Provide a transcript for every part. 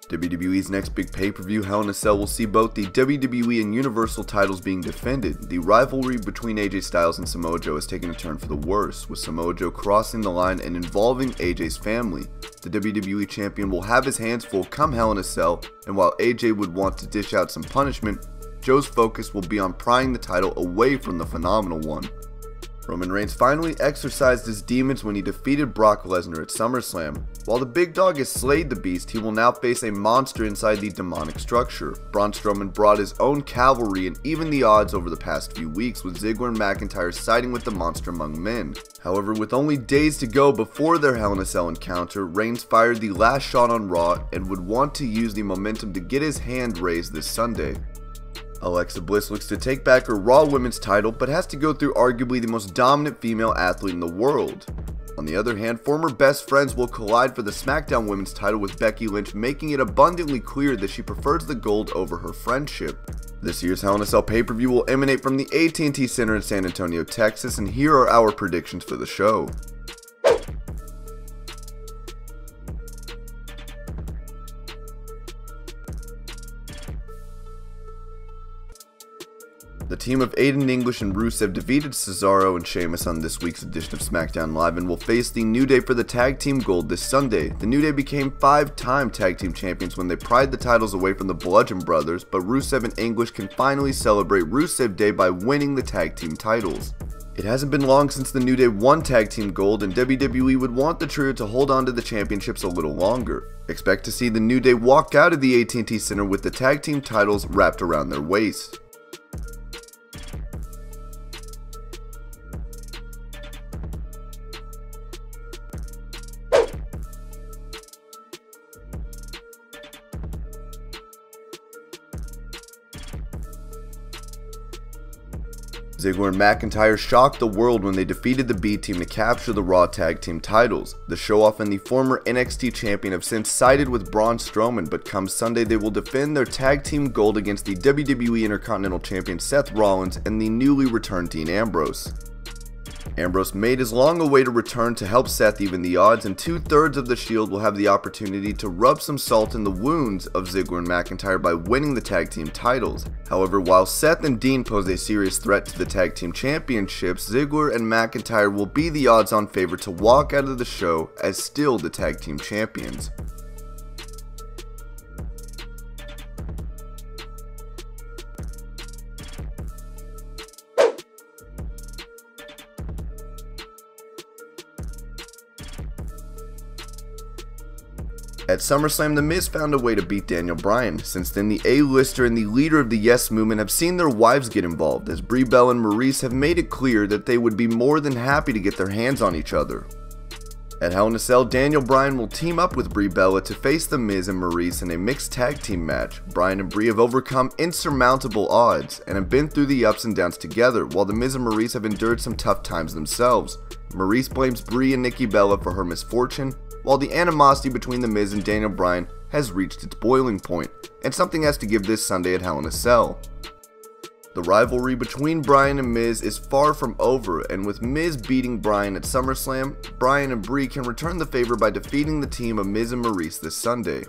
WWE's next big pay-per-view, Hell in a Cell, will see both the WWE and Universal titles being defended. The rivalry between AJ Styles and Samoa Joe has taken a turn for the worse, with Samoa Joe crossing the line and involving AJ's family. The WWE Champion will have his hands full come Hell in a Cell, and while AJ would want to dish out some punishment, Joe's focus will be on prying the title away from the Phenomenal One. Roman Reigns finally exorcised his demons when he defeated Brock Lesnar at SummerSlam. While the big dog has slayed the beast, he will now face a monster inside the demonic structure. Braun Strowman brought his own cavalry and evened the odds over the past few weeks, with Ziggler and McIntyre siding with the monster among men. However, with only days to go before their Hell in a Cell encounter, Reigns fired the last shot on Raw and would want to use the momentum to get his hand raised this Sunday. Alexa Bliss looks to take back her Raw Women's title, but has to go through arguably the most dominant female athlete in the world. On the other hand, former best friends will collide for the SmackDown Women's title, with Becky Lynch making it abundantly clear that she prefers the gold over her friendship. This year's Hell in a Cell pay-per-view will emanate from the AT&T Center in San Antonio, Texas, and here are our predictions for the show. The team of Aiden English and Rusev defeated Cesaro and Sheamus on this week's edition of SmackDown Live and will face the New Day for the Tag Team Gold this Sunday. The New Day became 5-time Tag Team Champions when they pried the titles away from the Bludgeon Brothers, but Rusev and English can finally celebrate Rusev Day by winning the Tag Team titles. It hasn't been long since the New Day won Tag Team Gold, and WWE would want the trio to hold on to the championships a little longer. Expect to see the New Day walk out of the AT&T Center with the Tag Team titles wrapped around their waist. Ziggler and McIntyre shocked the world when they defeated the B Team to capture the Raw Tag Team titles. The show-off and the former NXT champion have since sided with Braun Strowman, but come Sunday they will defend their Tag Team Gold against the WWE Intercontinental Champion Seth Rollins and the newly returned Dean Ambrose. Ambrose made his long-awaited return to help Seth even the odds, and 2/3 of the Shield will have the opportunity to rub some salt in the wounds of Ziggler and McIntyre by winning the tag team titles. However, while Seth and Dean pose a serious threat to the tag team championships, Ziggler and McIntyre will be the odds-on favorite to walk out of the show as still the tag team champions. At SummerSlam, The Miz found a way to beat Daniel Bryan. Since then, the A-lister and the leader of the Yes Movement have seen their wives get involved, as Brie Bella and Maryse have made it clear that they would be more than happy to get their hands on each other. At Hell in a Cell, Daniel Bryan will team up with Brie Bella to face The Miz and Maryse in a mixed tag team match. Bryan and Brie have overcome insurmountable odds and have been through the ups and downs together, while The Miz and Maryse have endured some tough times themselves. Maryse blames Brie and Nikki Bella for her misfortune, while the animosity between The Miz and Daniel Bryan has reached its boiling point, and something has to give this Sunday at Hell in a Cell. The rivalry between Bryan and Miz is far from over, and with Miz beating Bryan at SummerSlam, Bryan and Brie can return the favor by defeating the team of Miz and Maryse this Sunday.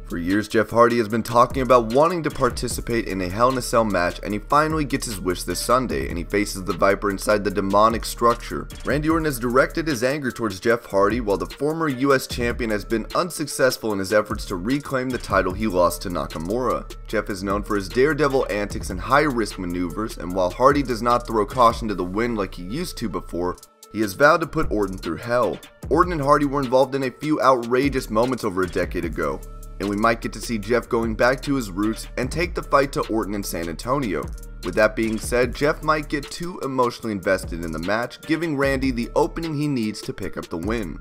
For years, Jeff Hardy has been talking about wanting to participate in a Hell in a Cell match, and he finally gets his wish this Sunday, and he faces the Viper inside the demonic structure. Randy Orton has directed his anger towards Jeff Hardy, while the former US champion has been unsuccessful in his efforts to reclaim the title he lost to Nakamura. Jeff is known for his daredevil antics and high-risk maneuvers, and while Hardy does not throw caution to the wind like he used to before, he has vowed to put Orton through hell. Orton and Hardy were involved in a few outrageous moments over a decade ago, and we might get to see Jeff going back to his roots and take the fight to Orton in San Antonio. With that being said, Jeff might get too emotionally invested in the match, giving Randy the opening he needs to pick up the win.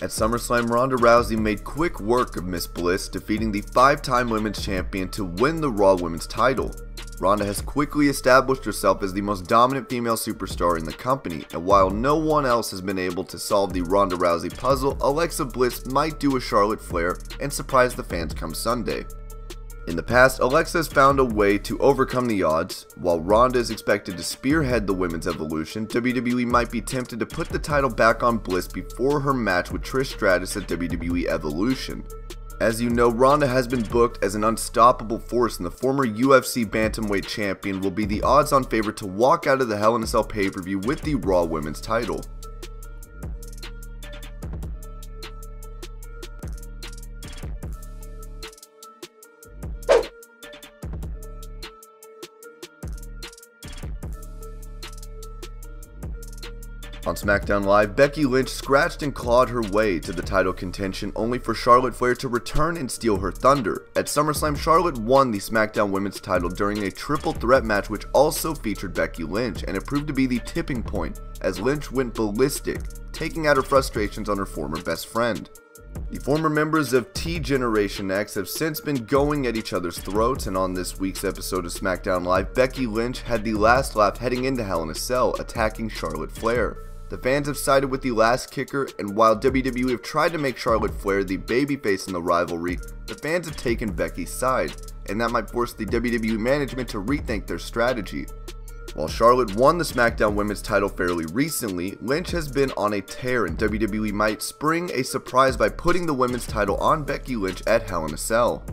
At SummerSlam, Ronda Rousey made quick work of Miss Bliss, defeating the 5-time women's champion to win the Raw Women's title. Ronda has quickly established herself as the most dominant female superstar in the company, and while no one else has been able to solve the Ronda Rousey puzzle, Alexa Bliss might do a Charlotte Flair and surprise the fans come Sunday. In the past, Alexa has found a way to overcome the odds. While Ronda is expected to spearhead the women's evolution, WWE might be tempted to put the title back on Bliss before her match with Trish Stratus at WWE Evolution. As you know, Ronda has been booked as an unstoppable force, and the former UFC Bantamweight champion will be the odds-on favorite to walk out of the Hell in a Cell pay-per-view with the Raw Women's title. On SmackDown Live, Becky Lynch scratched and clawed her way to the title contention, only for Charlotte Flair to return and steal her thunder. At SummerSlam, Charlotte won the SmackDown Women's title during a triple threat match which also featured Becky Lynch, and it proved to be the tipping point as Lynch went ballistic, taking out her frustrations on her former best friend. The former members of T-Generation X have since been going at each other's throats, and on this week's episode of SmackDown Live, Becky Lynch had the last laugh heading into Hell in a Cell, attacking Charlotte Flair. The fans have sided with the last kicker, and while WWE have tried to make Charlotte Flair the babyface in the rivalry, the fans have taken Becky's side, and that might force the WWE management to rethink their strategy. While Charlotte won the SmackDown Women's title fairly recently, Lynch has been on a tear, and WWE might spring a surprise by putting the women's title on Becky Lynch at Hell in a Cell.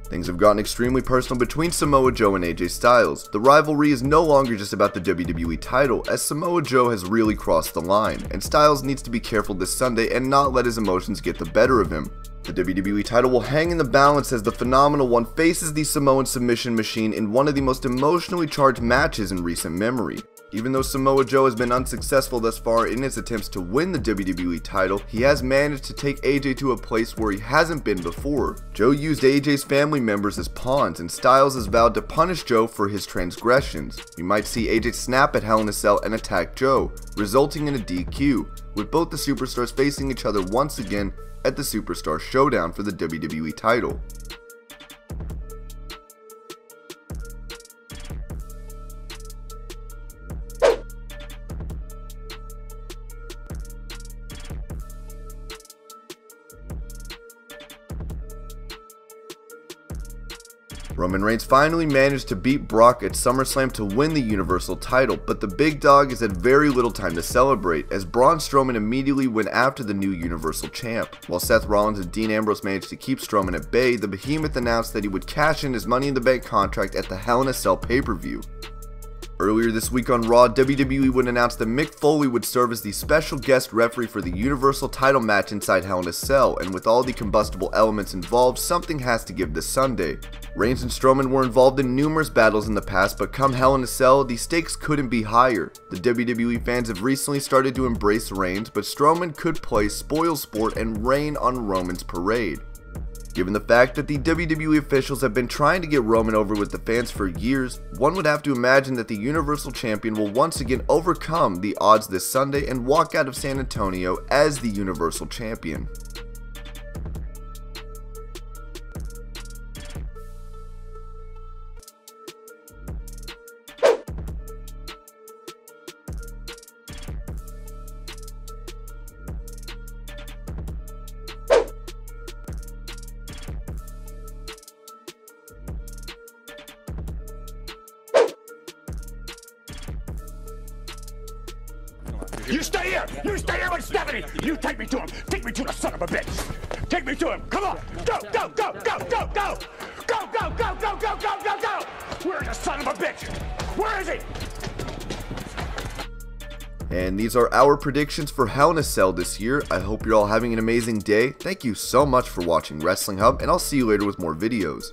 Things have gotten extremely personal between Samoa Joe and AJ Styles. The rivalry is no longer just about the WWE title, as Samoa Joe has really crossed the line, and Styles needs to be careful this Sunday and not let his emotions get the better of him. The WWE title will hang in the balance as the Phenomenal One faces the Samoan Submission Machine in one of the most emotionally charged matches in recent memory. Even though Samoa Joe has been unsuccessful thus far in his attempts to win the WWE title, he has managed to take AJ to a place where he hasn't been before. Joe used AJ's family members as pawns, and Styles has vowed to punish Joe for his transgressions. We might see AJ snap at Hell in a Cell and attack Joe, resulting in a DQ, with both the superstars facing each other once again at the Superstar Showdown for the WWE title. Roman Reigns finally managed to beat Brock at SummerSlam to win the Universal title, but the big dog has had very little time to celebrate, as Braun Strowman immediately went after the new Universal champ. While Seth Rollins and Dean Ambrose managed to keep Strowman at bay, the Behemoth announced that he would cash in his Money in the Bank contract at the Hell in a Cell pay-per-view. Earlier this week on Raw, WWE would announce that Mick Foley would serve as the special guest referee for the Universal title match inside Hell in a Cell, and with all the combustible elements involved, something has to give this Sunday. Reigns and Strowman were involved in numerous battles in the past, but come Hell in a Cell, the stakes couldn't be higher. The WWE fans have recently started to embrace Reigns, but Strowman could play spoilsport and rain on Roman's parade. Given the fact that the WWE officials have been trying to get Roman over with the fans for years, one would have to imagine that the Universal Champion will once again overcome the odds this Sunday and walk out of San Antonio as the Universal Champion. You stay here! You stay here with Stephanie! You take me to him! Take me to the son of a bitch! Take me to him! Come on! Go! Go! Go! Go! Go! Go! Go! Go! Go! Go! Go! Go! Go! Go! Where's the son of a bitch? Where is he? And these are our predictions for Hell in a Cell this year. I hope you're all having an amazing day. Thank you so much for watching Wrestling Hub, and I'll see you later with more videos.